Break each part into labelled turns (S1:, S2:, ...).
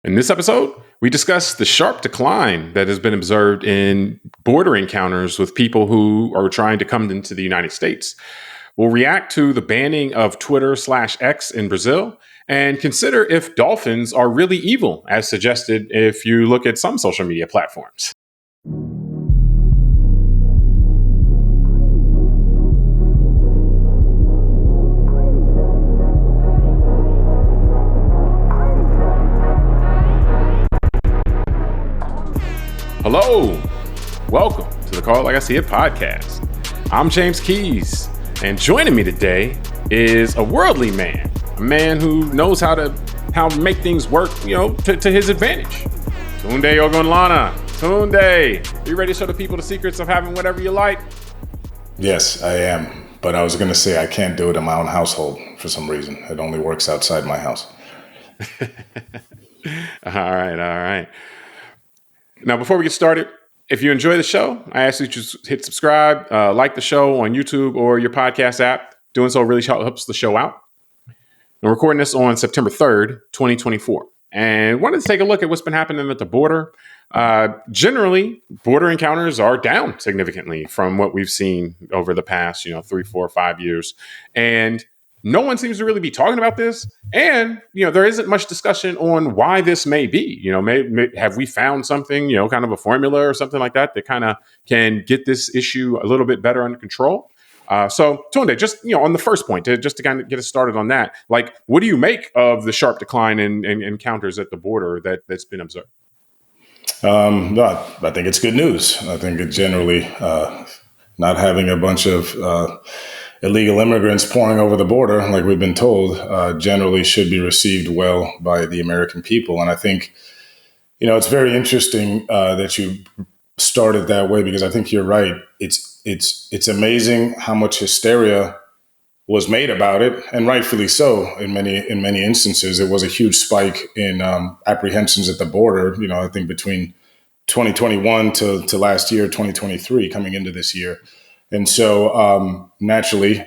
S1: In this episode, we discuss the sharp decline that has been observed in border encounters with people who are trying to come into the United States. We'll react to the banning of Twitter/X in Brazil and consider if dolphins are really evil, as suggested if you look at some social media platforms. Hello, welcome to the Call It Like I See It podcast. I'm James Keys, and joining me today is a worldly man, a man who knows how to make things work, to his advantage. Tunde Ogunlana. Tunde, are you ready to show the people the secrets of having whatever you like?
S2: Yes, I am. But I was going to say I can't do it in my own household for some reason. It only works outside my house.
S1: All right. Now, before we get started, if you enjoy the show, I ask you to just hit subscribe, like the show on YouTube or your podcast app. Doing so really helps the show out. I'm recording this on September 3rd, 2024. And wanted to take a look at what's been happening at the border. Generally, border encounters are down significantly from what we've seen over the past, 3, 4, 5 years. And no one seems to really be talking about this. And, there isn't much discussion on why this may be. Have we found something, kind of a formula or something like that kind of can get this issue a little bit better under control? So, Tunde, just, on the first point, just to kind of get us started on that, like, what do you make of the sharp decline in encounters at the border that's been observed?
S2: No, I think it's good news. I think it generally not having a bunch of illegal immigrants pouring over the border, like we've been told, generally should be received well by the American people. And I think, it's very interesting that you started that way, because I think you're right. It's amazing how much hysteria was made about it, and rightfully so. In many instances, it was a huge spike in apprehensions at the border. I think between 2021 to last year, 2023, coming into this year. And so naturally,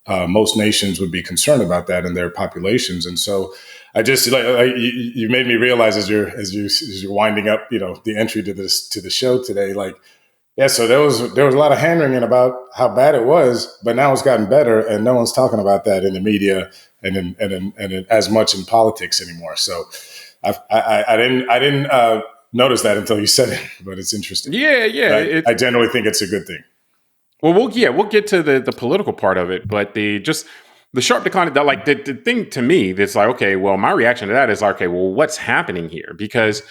S2: most nations would be concerned about that in their populations. And so I just you made me realize as you're winding up, the entry to the show today, so there was a lot of hand wringing about how bad it was, but now it's gotten better, and no one's talking about that in the media and in as much in politics anymore. So I didn't notice that until you said it, but it's interesting.
S1: Yeah.
S2: I generally think it's a good thing.
S1: Well, we'll get to the political part of it, but the sharp decline, the thing to me that's like, okay, well, my reaction to that is like, okay, well, what's happening here? Because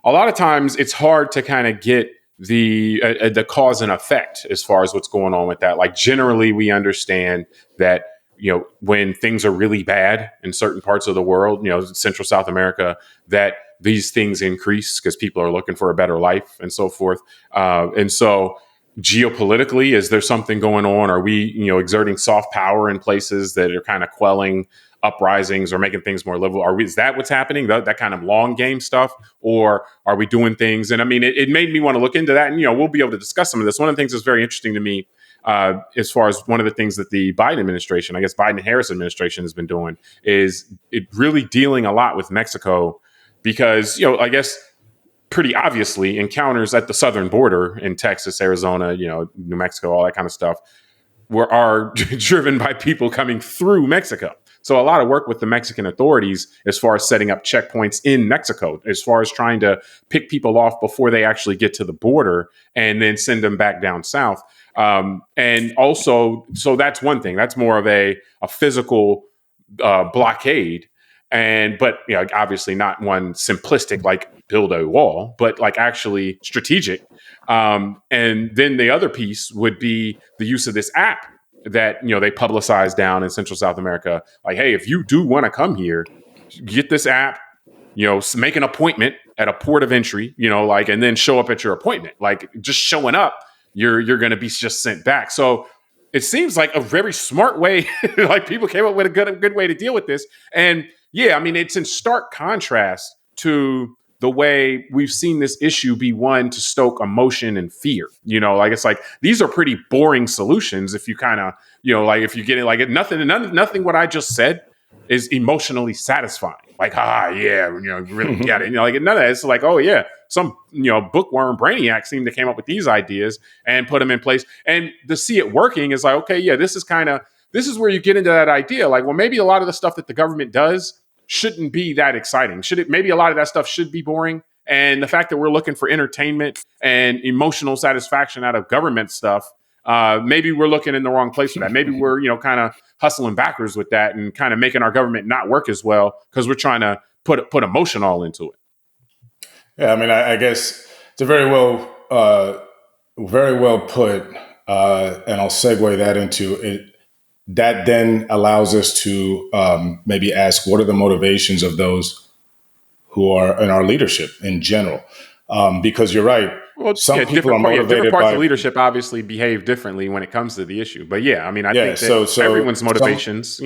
S1: a lot of times it's hard to kind of get the cause and effect as far as what's going on with that. Like, generally, we understand that, when things are really bad in certain parts of the world, Central South America, that these things increase because people are looking for a better life and so forth. And so geopolitically, is there something going on? Are we, exerting soft power in places that are kind of quelling uprisings or making things more livable? Is that what's happening? That kind of long game stuff? Or are we doing things? And I mean, it made me want to look into that. And, we'll be able to discuss some of this. One of the things that's very interesting to me, as far as one of the things that the Biden administration, I guess Biden-Harris administration has been doing, is it really dealing a lot with Mexico because, I guess, pretty obviously encounters at the southern border in Texas, Arizona, New Mexico, all that kind of stuff are driven by people coming through Mexico. So a lot of work with the Mexican authorities as far as setting up checkpoints in Mexico, as far as trying to pick people off before they actually get to the border and then send them back down south. And also, so that's one thing. That's more of a physical blockade. But obviously not one simplistic, like build a wall, but like actually strategic. And then the other piece would be the use of this app that, they publicize down in Central South America. Like, hey, if you do want to come here, get this app, make an appointment at a port of entry, and then show up at your appointment. Like, just showing up, you're going to be just sent back. So it seems like a very smart way. Like, people came up with a good way to deal with this. And yeah, I mean, it's in stark contrast to the way we've seen this issue be one to stoke emotion and fear. It's like these are pretty boring solutions if you kind of, if you get it, like nothing what I just said is emotionally satisfying. Like, yeah, really get it. Like none of that. It's like, oh yeah, some bookworm brainiac seemed to came up with these ideas and put them in place. And to see it working is like, okay, yeah, this is where you get into that idea. Like, well, maybe a lot of the stuff that the government does shouldn't be that exciting. Maybe a lot of that stuff should be boring. And the fact that we're looking for entertainment and emotional satisfaction out of government stuff, maybe we're looking in the wrong place for that. Maybe we're, kind of hustling backwards with that and kind of making our government not work as well because we're trying to put emotion all into it.
S2: Yeah, I mean, I guess it's a very well put, and I'll segue that into it. That then allows us to maybe ask, what are the motivations of those who are in our leadership in general? Because you're right.
S1: Well,
S2: Some
S1: yeah,
S2: people are
S1: different
S2: motivated
S1: parts
S2: by
S1: of leadership obviously behave differently when it comes to the issue. But yeah, I mean, I
S2: yeah.
S1: think that
S2: So
S1: everyone's
S2: some
S1: motivations,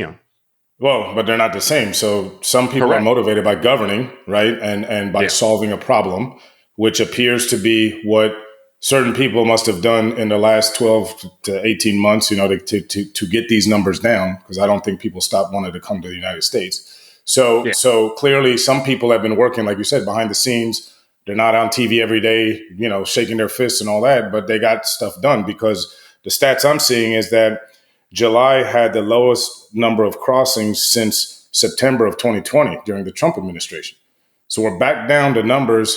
S2: well, but they're not the same. So some people are
S1: correct.
S2: motivated by governing, right, and by
S1: Yeah,
S2: solving a problem, which appears to be what certain people must have done in the last 12 to 18 months, to get these numbers down, because I don't think people stopped wanting to come to the United States. So
S1: yeah.
S2: so clearly some people have been working, like you said, behind the scenes. They're not on TV every day, shaking their fists and all that, but they got stuff done, because the stats I'm seeing is that July had the lowest number of crossings since September of 2020 during the Trump administration. So we're back down to numbers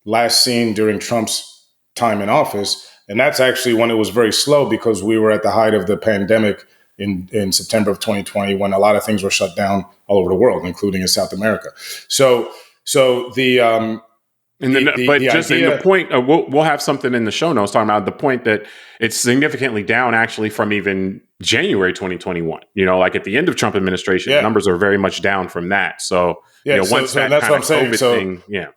S2: last seen during Trump's time in office. And that's actually when it was very slow, because we were at the height of the pandemic in September of 2020, when a lot of things were shut down all over the world, including in South America. So
S1: But
S2: the
S1: just in the
S2: idea,
S1: point, we'll have something in the show notes talking about the point that it's significantly down actually from even January 2021. Like at the end of Trump administration,
S2: yeah,
S1: numbers are very much down from that. So,
S2: yeah.
S1: once
S2: So
S1: that
S2: that's
S1: kind
S2: what
S1: of
S2: I'm saying.
S1: COVID
S2: So
S1: thing, yeah.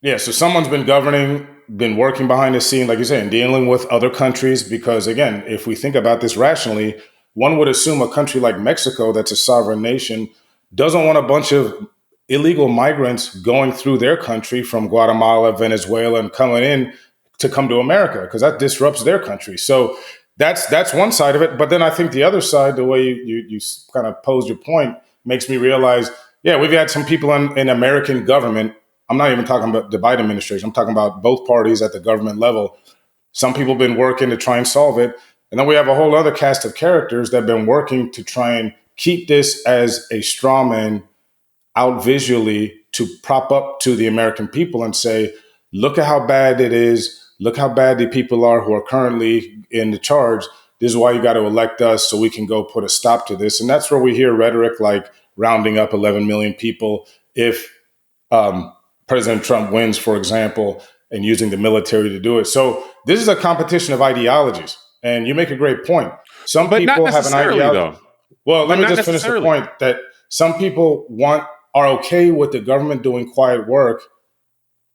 S2: yeah, so someone's been governing, been working behind the scene, like you said, and dealing with other countries. Because again, if we think about this rationally, one would assume a country like Mexico, that's a sovereign nation, doesn't want a bunch of illegal migrants going through their country from Guatemala, Venezuela, and coming in to come to America, because that disrupts their country. So that's one side of it. But then I think the other side, the way you kind of posed your point, makes me realize, yeah, we've had some people in American government. I'm not even talking about the Biden administration. I'm talking about both parties at the government level. Some people have been working to try and solve it. And then we have a whole other cast of characters that have been working to try and keep this as a straw man out visually, to prop up to the American people and say, look at how bad it is. Look how bad the people are who are currently in the charge. This is why you got to elect us, so we can go put a stop to this. And that's where we hear rhetoric like rounding up 11 million people if President Trump wins, for example, and using the military to do it. So this is a competition of ideologies. And you make a great point. Some
S1: But not
S2: people have an
S1: necessarily
S2: ideology.
S1: though.
S2: Well, let
S1: But
S2: me
S1: not
S2: just finish the
S1: necessarily.
S2: point that some people are okay with the government doing quiet work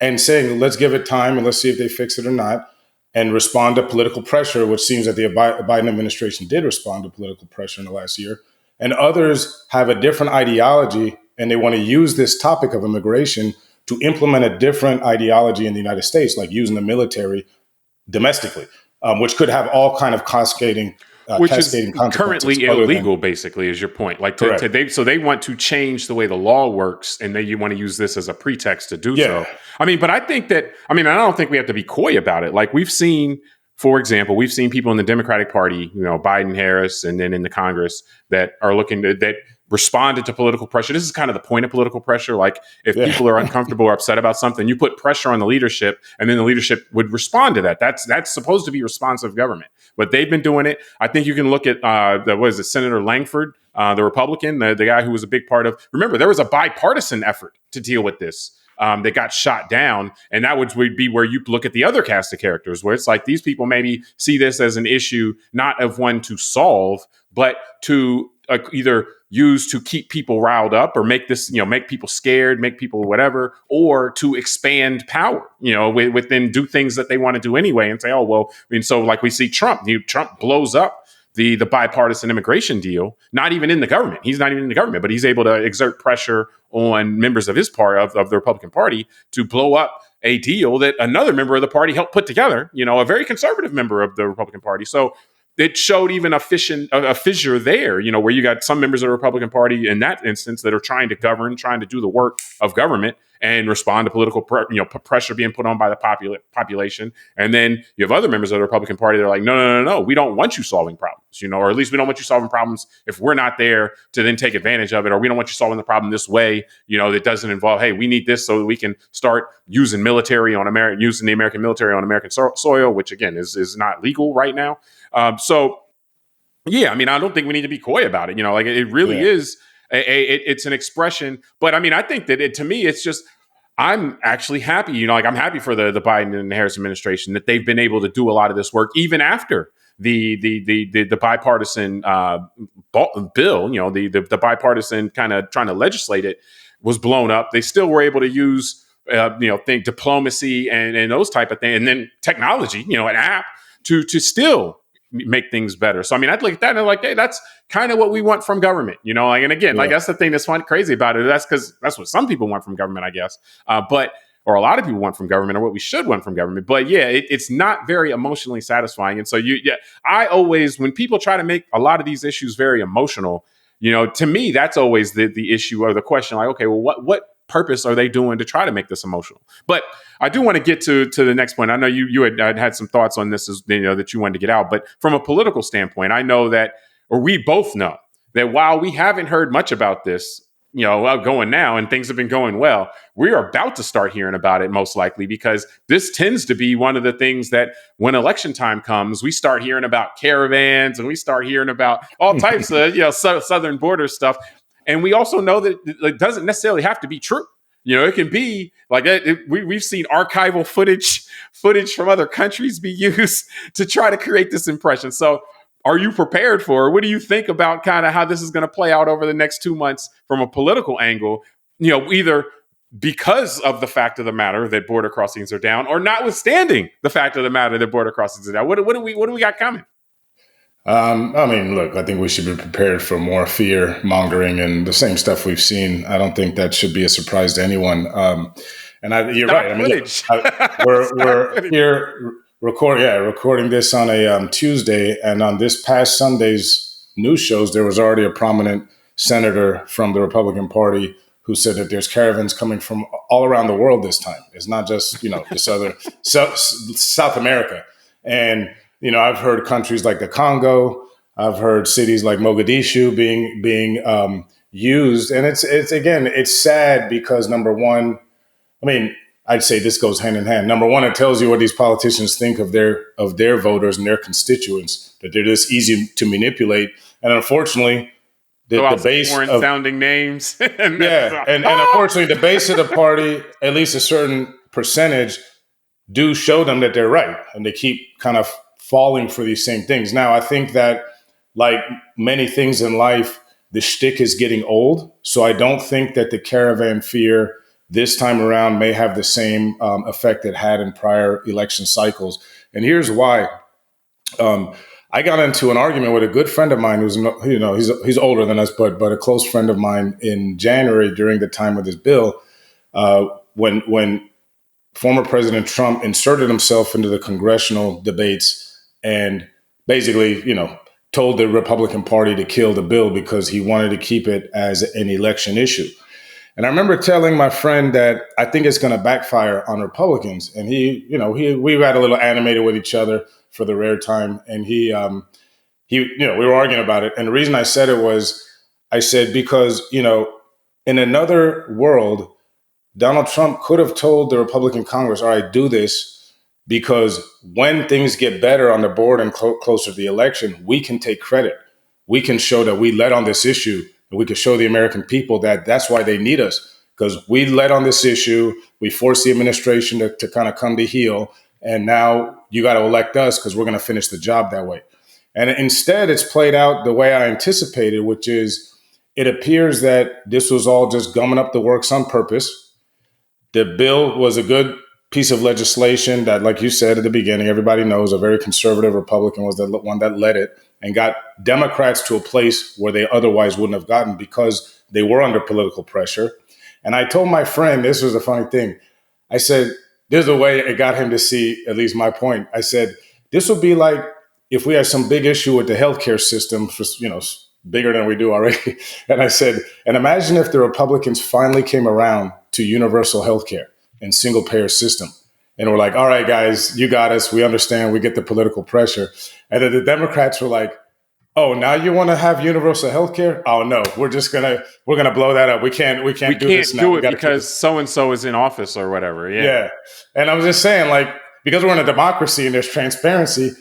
S2: and saying, let's give it time and let's see if they fix it or not, and respond to political pressure, which seems that the Biden administration did respond to political pressure in the last year. And others have a different ideology, and they want to use this topic of immigration to implement a different ideology in the United States, like using the military domestically, which could have all kind of
S1: Which is
S2: cascading consequences
S1: currently
S2: other than
S1: illegal, basically, is your point. Like
S2: correct.
S1: they want to change the way the law works, and you want to use this as a pretext to do
S2: Yeah.
S1: so. I mean, but I don't think we have to be coy about it. Like we've seen, for example, people in the Democratic Party, Biden, Harris, and then in the Congress that are that responded to political pressure. This is kind of the point of political pressure. Like if
S2: Yeah.
S1: people are uncomfortable or upset about something, you put pressure on the leadership, and then the leadership would respond to that. That's supposed to be responsive government. But they've been doing it. I think you can look at Senator Langford, the Republican, the guy who was a big part of. Remember, there was a bipartisan effort to deal with this. That got shot down, and that would be where you look at the other cast of characters, where it's like these people maybe see this as an issue, not of one to solve, but to either use to keep people riled up or make this, make people scared, make people whatever, or to expand power, within do things that they want to do anyway and say, oh, well, I mean, so like we see Trump blows up the bipartisan immigration deal, not even in the government. He's not even in the government, but he's able to exert pressure on members of his part of the Republican Party to blow up a deal that another member of the party helped put together, a very conservative member of the Republican Party. So it showed even a fissure there, where you got some members of the Republican Party in that instance that are trying to govern, trying to do the work of government and respond to political pressure being put on by the population. And then you have other members of the Republican Party that are like, no, we don't want you solving problems, or at least we don't want you solving problems if we're not there to then take advantage of it, or we don't want you solving the problem this way, that doesn't involve, hey, we need this so that we can start using using the American military on American soil, which again is not legal right now. So yeah, I mean, I don't think we need to be coy about it. Like it really is. It's an expression, but I mean, I think that to me, it's just, I'm actually happy, like I'm happy for the Biden and the Harris administration that they've been able to do a lot of this work, even after the bipartisan bill, the bipartisan kind of trying to legislate it was blown up. They still were able to use, think diplomacy and those type of things. And then technology, an app to still make things better. So, I mean, I'd look at that and I'm like, hey, that's kind of what we want from government, and again, like that's the thing that's crazy about it. That's because that's what some people want from government, I guess. Or a lot of people want from government, or what we should want from government. But yeah, it's not very emotionally satisfying. And so I always, when people try to make a lot of these issues very emotional, to me, that's always the issue or the question, like, okay, well, what purpose are they doing to try to make this emotional? But I do want to get to the next point. I know you had some thoughts on this, that you wanted to get out. But from a political standpoint, I know that, or we both know that while we haven't heard much about this, going now, and things have been going well, we are about to start hearing about it most likely, because this tends to be one of the things that when election time comes, we start hearing about caravans and we start hearing about all types of, southern border stuff. And we also know that it doesn't necessarily have to be true. It can be like we've seen archival footage from other countries be used to try to create this impression. So are you prepared for it? What do you think about kind of how this is going to play out over the next 2 months from a political angle, either because of the fact of the matter that border crossings are down, or notwithstanding the fact of the matter that border crossings are down? What do we got coming?
S2: I mean, look, I think we should be prepared for more fear mongering and the same stuff we've seen. I don't think that should be a surprise to anyone. You're right. I mean, look, we're here recording this on a Tuesday, and on this past Sunday's news shows, there was already a prominent senator from the Republican Party who said that there's caravans coming from all around the world this time. It's not just the South America. And I've heard countries like the Congo. I've heard cities like Mogadishu being used, and it's sad because, number one, I mean, I'd say this goes hand in hand. Number one, it tells you what these politicians think of their voters and their constituents, that they're just easy to manipulate, and unfortunately, the base
S1: foreign sounding names,
S2: and unfortunately, the base of the party, at least a certain percentage, do show them that they're right, and they keep kind of falling for these same things. Now, I think that, like many things in life, the shtick is getting old. So I don't think that the caravan fear this time around may have the same effect it had in prior election cycles. And here's why. I got into an argument with a good friend of mine who's, he's older than us, but a close friend of mine in January during the time of this bill, when former President Trump inserted himself into the congressional debates and basically, told the Republican Party to kill the bill because he wanted to keep it as an election issue. And I remember telling my friend that I think it's going to backfire on Republicans. And we got a little animated with each other for the rare time. And we were arguing about it. And the reason I said it was, I said, because, in another world, Donald Trump could have told the Republican Congress, all right, do this, because when things get better on the board and closer to the election, we can take credit. We can show that we led on this issue, and we can show the American people that that's why they need us, because we led on this issue. We forced the administration to kind of come to heel, and now you got to elect us because we're going to finish the job that way. And instead, it's played out the way I anticipated, which is it appears that this was all just gumming up the works on purpose. The bill was a good piece of legislation that, like you said at the beginning, everybody knows a very conservative Republican was the one that led it and got Democrats to a place where they otherwise wouldn't have gotten because they were under political pressure. And I told my friend, this was a funny thing. I said, there's a way it got him to see at least my point. I said, this will be like if we had some big issue with the healthcare system, for, bigger than we do already. And I said, and imagine if the Republicans finally came around to universal healthcare and single payer system. And we're like, all right, guys, you got us. We understand. We get the political pressure. And then the Democrats were like, oh, now you want to have universal health care? Oh no, we're gonna blow that up. We can't do this now.
S1: Do it because so and so is in office or whatever. Yeah.
S2: And I'm just saying, like, because we're in a democracy and there's transparency,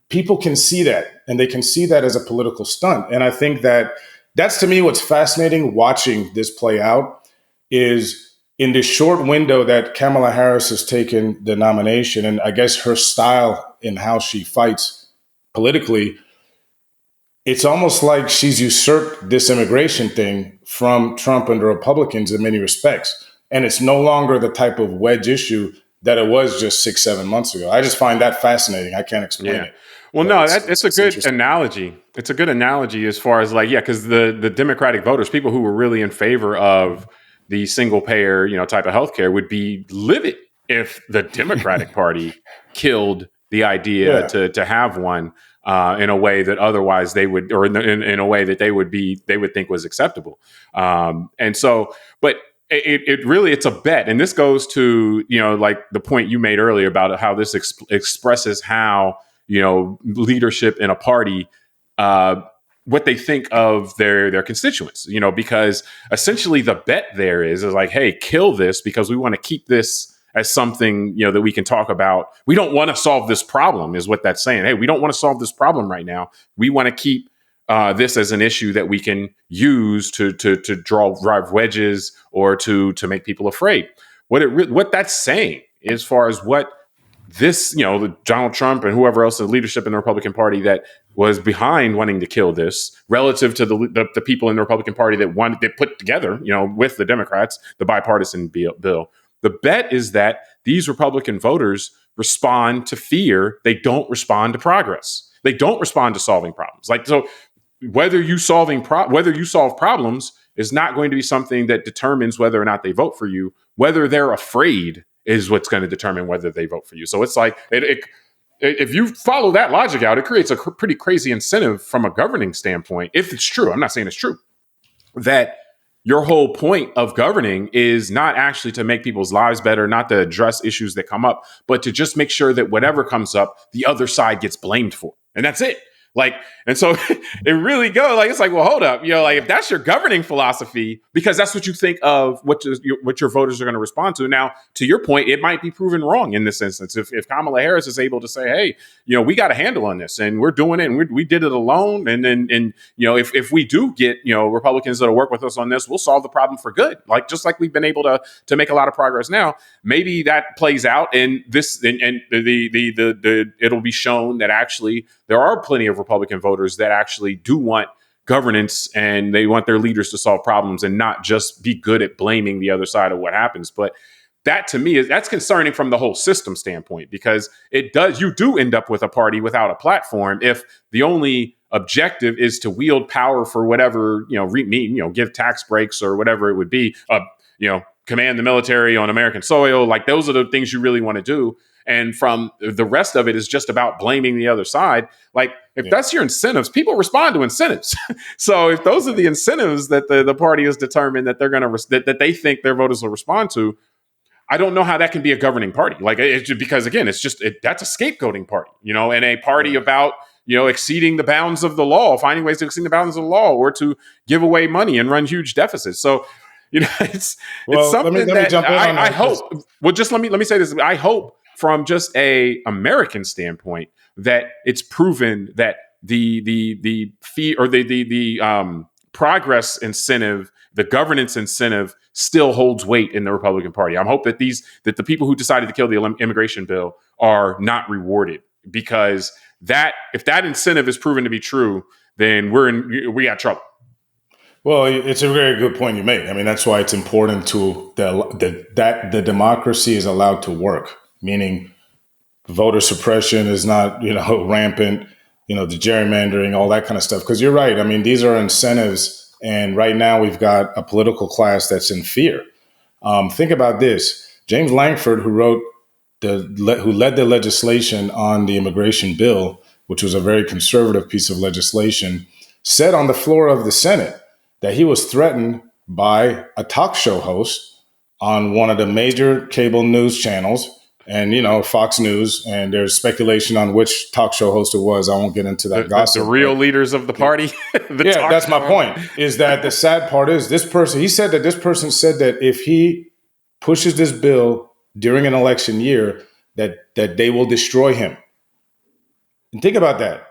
S2: people can see that, and they can see that as a political stunt. And I think that's to me what's fascinating watching this play out is in this short window that Kamala Harris has taken the nomination, and I guess her style in how she fights politically. It's almost like she's usurped this immigration thing from Trump and the Republicans in many respects. And it's no longer the type of wedge issue that it was just 6-7 months ago. I just find that fascinating. I can't explain it.
S1: Well, no, it's a good analogy. It's a good analogy as far as because the Democratic voters, people who were really in favor of the single payer, type of healthcare would be livid if the Democratic Party killed the idea to have one. In a way that otherwise they would, or in a way that they would think was acceptable. And so, but it really, it's a bet. And this goes to, like the point you made earlier about how this expresses how, leadership in a party, what they think of their constituents, because essentially the bet there is like, hey, kill this because we want to keep this as something, that we can talk about. We don't want to solve this problem is what that's saying. Hey, we don't want to solve this problem right now. We want to keep this as an issue that we can use to drive wedges or to make people afraid. What that's saying as far as what this, Donald Trump and whoever else in leadership in the Republican Party that was behind wanting to kill this relative to the people in the Republican Party that put together, with the Democrats, the bipartisan bill. The bet is that these Republican voters respond to fear. They don't respond to progress. They don't respond to solving problems. So whether you solve problems is not going to be something that determines whether or not they vote for you. Whether they're afraid is what's going to determine whether they vote for you. So it's like, if you follow that logic out, it creates a pretty crazy incentive from a governing standpoint. If it's true, I'm not saying it's true, that your whole point of governing is not actually to make people's lives better, not to address issues that come up, but to just make sure that whatever comes up, the other side gets blamed for. And that's it. And so it really goes it's like, well, hold up, if that's your governing philosophy, because that's what you think of what your voters are going to respond to. Now, to your point, it might be proven wrong in this instance. If Kamala Harris is able to say, hey, we got a handle on this and we're doing it and we did it alone. And if we do get, Republicans that'll work with us on this, we'll solve the problem for good. Just like we've been able to make a lot of progress now, maybe that plays out and it'll be shown that actually there are plenty of Republican voters that actually do want governance and they want their leaders to solve problems and not just be good at blaming the other side of what happens. But that to me that's concerning from the whole system standpoint, because you do end up with a party without a platform if the only objective is to wield power for whatever, give tax breaks or whatever it would be, command the military on American soil. Those are the things you really want to do. And from the rest of it is just about blaming the other side. If that's your incentives, people respond to incentives. So if those are the incentives that the party is determined that they're going to that they think their voters will respond to, I don't know how that can be a governing party. Because again, it's just that's a scapegoating party, and a party about exceeding the bounds of the law, finding ways to exceed the bounds of the law, or to give away money and run huge deficits. So it's something that I hope. Well, just let me say this. I hope, from just a American standpoint, that it's proven that the fee or the progress incentive, the governance incentive, still holds weight in the Republican Party. I hope that the people who decided to kill the immigration bill are not rewarded, because if that incentive is proven to be true, then we got trouble.
S2: Well, it's a very good point you make. I mean, that's why it's important that the democracy is allowed to work. Meaning voter suppression is not, rampant, the gerrymandering, all that kind of stuff. Because you're right. I mean, these are incentives. And right now we've got a political class that's in fear. Think about this. James Langford, who led the legislation on the immigration bill, which was a very conservative piece of legislation, said on the floor of the Senate that he was threatened by a talk show host on one of the major cable news channels, and Fox News. And there's speculation on which talk show host it was. I won't get into that gossip.
S1: The real leaders of the party.
S2: That's my point. Is that the sad part is this person? He said that this person said that if he pushes this bill during an election year, that they will destroy him. And think about that.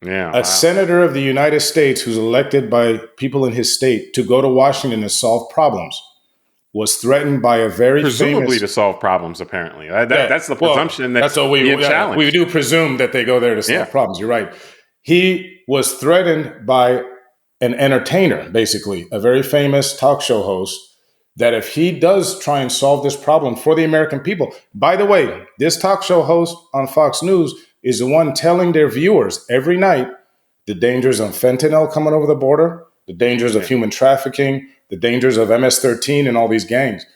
S1: Yeah,
S2: a senator of the United States who's elected by people in his state to go to Washington and solve problems was threatened by a very
S1: presumably to solve problems. Apparently, that's the presumption
S2: that's what we do presume that they go there to solve problems. You're right. He was threatened by an entertainer, basically a very famous talk show host, that if he does try and solve this problem for the American people. By the way, this talk show host on Fox News is the one telling their viewers every night the dangers of fentanyl coming over the border, the dangers of human trafficking, the dangers of MS-13 and all these gangs.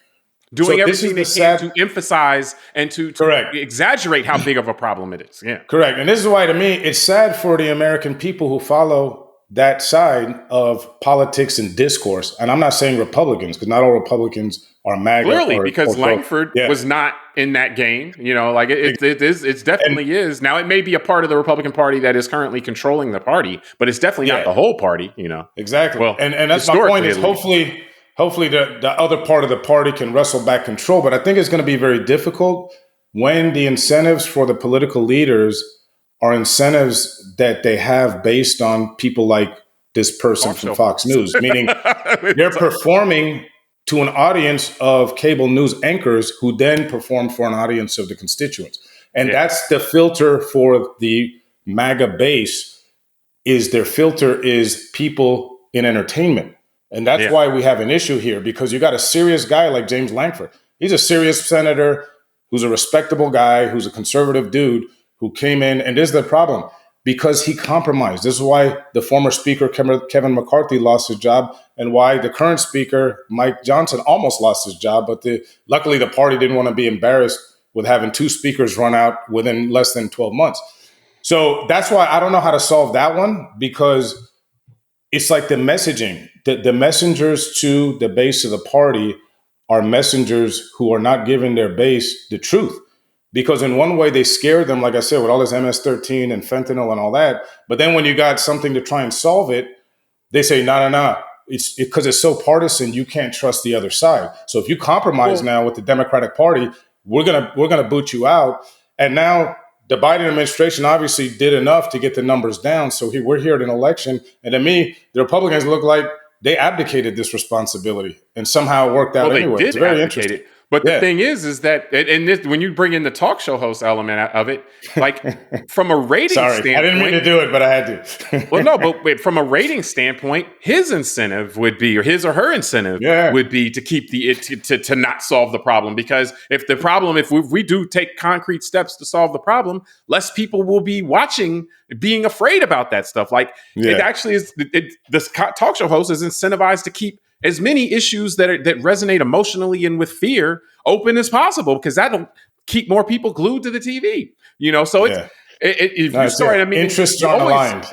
S1: Doing everything they can to emphasize and to exaggerate how big of a problem it is. Yeah.
S2: Correct. And this is why, to me, it's sad for the American people who follow that side of politics and discourse. And I'm not saying Republicans, because not all Republicans are MAGA.
S1: Clearly, because Langford was not in that game. It definitely is. Now, it may be a part of the Republican Party that is currently controlling the party, but it's definitely not the whole party,
S2: Exactly. Well, and that's my point is hopefully the other part of the party can wrestle back control. But I think it's going to be very difficult when the incentives for the political leaders are incentives that they have based on people like this person from Fox News, meaning they're performing to an audience of cable news anchors who then perform for an audience of the constituents. And that's the filter for the MAGA base, is their filter is people in entertainment. And that's why we have an issue here, because you got a serious guy like James Langford. He's a serious senator who's a respectable guy, who's a conservative dude, who came in, and this is the problem, because he compromised. This is why the former speaker, Kevin McCarthy, lost his job, and why the current speaker, Mike Johnson, almost lost his job. But luckily, the party didn't want to be embarrassed with having two speakers run out within less than 12 months. So that's why I don't know how to solve that one, because it's like the messaging. The messengers to the base of the party are messengers who are not giving their base the truth. Because in one way, they scared them, like I said, with all this MS-13 and fentanyl and all that. But then when you got something to try and solve it, they say, no. It's because it's so partisan, you can't trust the other side. So if you compromise now with the Democratic Party, we're gonna boot you out. And now the Biden administration obviously did enough to get the numbers down. So we're here at an election. And to me, the Republicans look like they abdicated this responsibility and somehow it worked out anyway. It's very interesting.
S1: But the thing is that, when you bring in the talk show host element of it, like from a rating standpoint,
S2: I didn't mean to do it, but I had to.
S1: Well, no, but from a rating standpoint, his incentive would be, or his or her incentive would be to keep to not solve the problem. Because if we do take concrete steps to solve the problem, less people will be watching, being afraid about that stuff. Like it actually is. This talk show host is incentivized to keep as many issues that resonate emotionally and with fear open as possible, because that'll keep more people glued to the TV. So
S2: interests are aligned.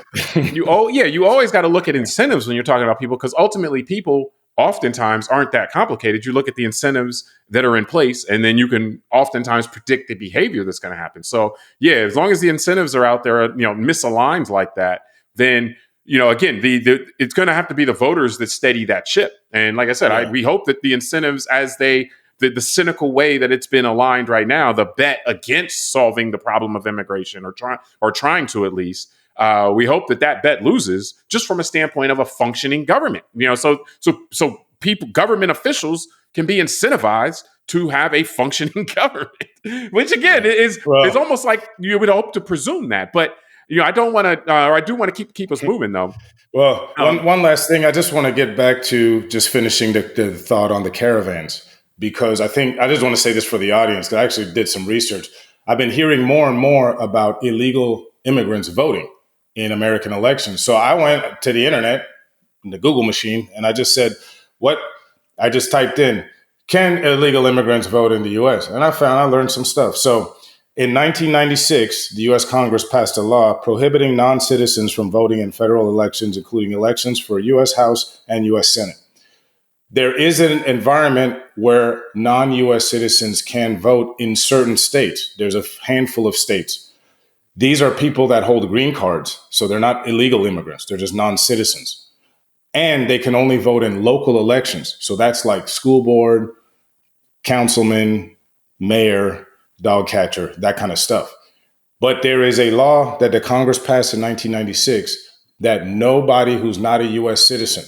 S1: You always got to look at incentives when you're talking about people, because ultimately people oftentimes aren't that complicated. You look at the incentives that are in place, and then you can oftentimes predict the behavior that's going to happen. So as long as the incentives are out there, misaligned like that, then again, it's going to have to be the voters that steady that ship. And like I said, we hope that the incentives, as the cynical way that it's been aligned right now, the bet against solving the problem of immigration, or trying to at least, we hope that bet loses, just from a standpoint of a functioning government. So government officials can be incentivized to have a functioning government, which again is almost like you would hope to presume that, but. I don't want to, or I do want to keep us moving, though.
S2: Well, one last thing. I just want to get back to just finishing the thought on the caravans, because I just want to say this for the audience, because I actually did some research. I've been hearing more and more about illegal immigrants voting in American elections. So I went to the internet, the Google machine, and I just said, I just typed in, can illegal immigrants vote in the U.S.? And I learned some stuff. So In 1996, the U.S. Congress passed a law prohibiting non-citizens from voting in federal elections, including elections for U.S. House and U.S. Senate. There is an environment where non-U.S. citizens can vote in certain states. There's a handful of states. These are people that hold green cards, so they're not illegal immigrants. They're just non-citizens. And they can only vote in local elections. So that's like school board, councilman, mayor, dog catcher, that kind of stuff. But there is a law that the Congress passed in 1996 that nobody who's not a U.S. citizen,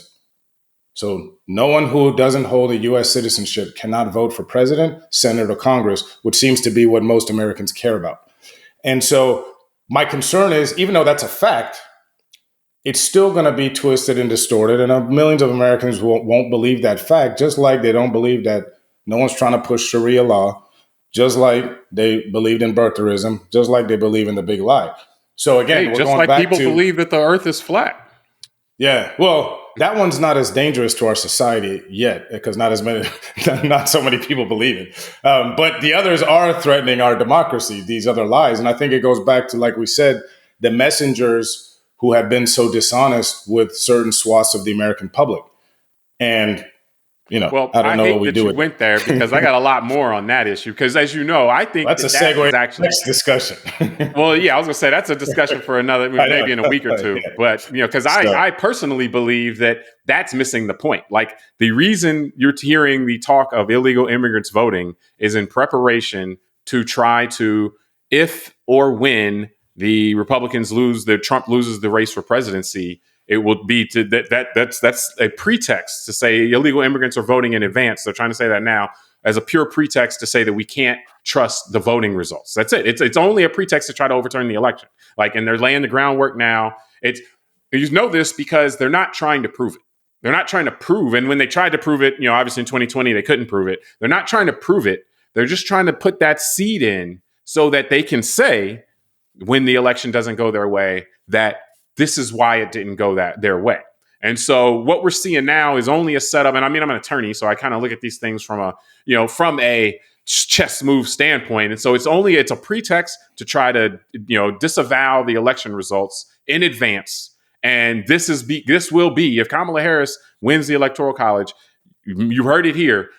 S2: so no one who doesn't hold a U.S. citizenship cannot vote for president, senate, or Congress, which seems to be what most Americans care about. And so my concern is, even though that's a fact, it's still going to be twisted and distorted. And millions of Americans won't believe that fact, just like they don't believe that no one's trying to push Sharia law, just like they believed in birtherism, just like they believe in the big lie. So again, we're
S1: just
S2: going
S1: like
S2: back
S1: people believe that the earth is flat.
S2: Yeah, well, that one's not as dangerous to our society yet because not so many people believe it. But the others are threatening our democracy, these other lies. And I think it goes back to, like we said, the messengers who have been so dishonest with certain swaths of the American public. And,
S1: Well,
S2: I don't know
S1: hate
S2: what we
S1: that
S2: do
S1: you
S2: with
S1: went there because I got a lot more on that issue. Because as you know, I think
S2: that's a segue
S1: is actually
S2: next discussion.
S1: Well, yeah, I was gonna say that's a discussion for another, maybe in a week or two.
S2: Yeah.
S1: But because I personally believe that that's missing the point. Like the reason you're hearing the talk of illegal immigrants voting is in preparation to try to, if or when the Republicans Trump loses the race for presidency, it will be to that's a pretext to say illegal immigrants are voting in advance. They're trying to say that now as a pure pretext to say that we can't trust the voting results. That's it. It's only a pretext to try to overturn the election. And they're laying the groundwork now. You know this because they're not trying to prove it. They're not trying to prove. And when they tried to prove it, obviously in 2020, they couldn't prove it. They're not trying to prove it. They're just trying to put that seed in so that they can say when the election doesn't go their way, that this is why it didn't go their way. And so what we're seeing now is only a setup. And I mean, I'm an attorney, so I kind of look at these things from a chess move standpoint. And so it's a pretext to try to, disavow the election results in advance. And this will be, if Kamala Harris wins the Electoral College, you heard it here.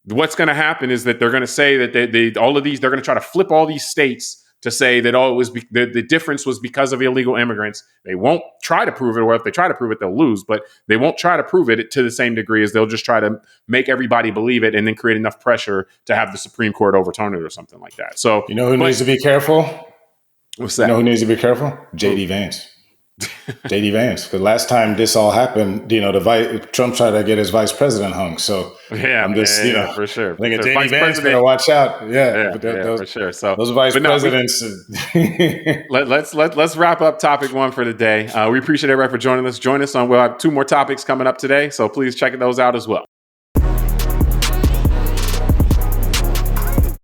S1: What's going to happen is that they're going to say that they're going to try to flip all these states to say that, it was the difference was because of illegal immigrants. They won't try to prove it, or if they try to prove it, they'll lose, but they won't try to prove it to the same degree as they'll just try to make everybody believe it and then create enough pressure to have the Supreme Court overturn it or something like that. So,
S2: who needs to be careful?
S1: What's that?
S2: Who needs to be careful? J.D. Vance. J.D. Vance. Because last time this all happened, Trump tried to get his vice president hung. So
S1: I'm just, for sure.
S2: I think J.D. Vance better watch out. Yeah,
S1: for sure. So
S2: those vice presidents.
S1: Let's wrap up topic one for today. We appreciate everybody for joining us. Join us on. We'll have two more topics coming up today, so please check those out as well.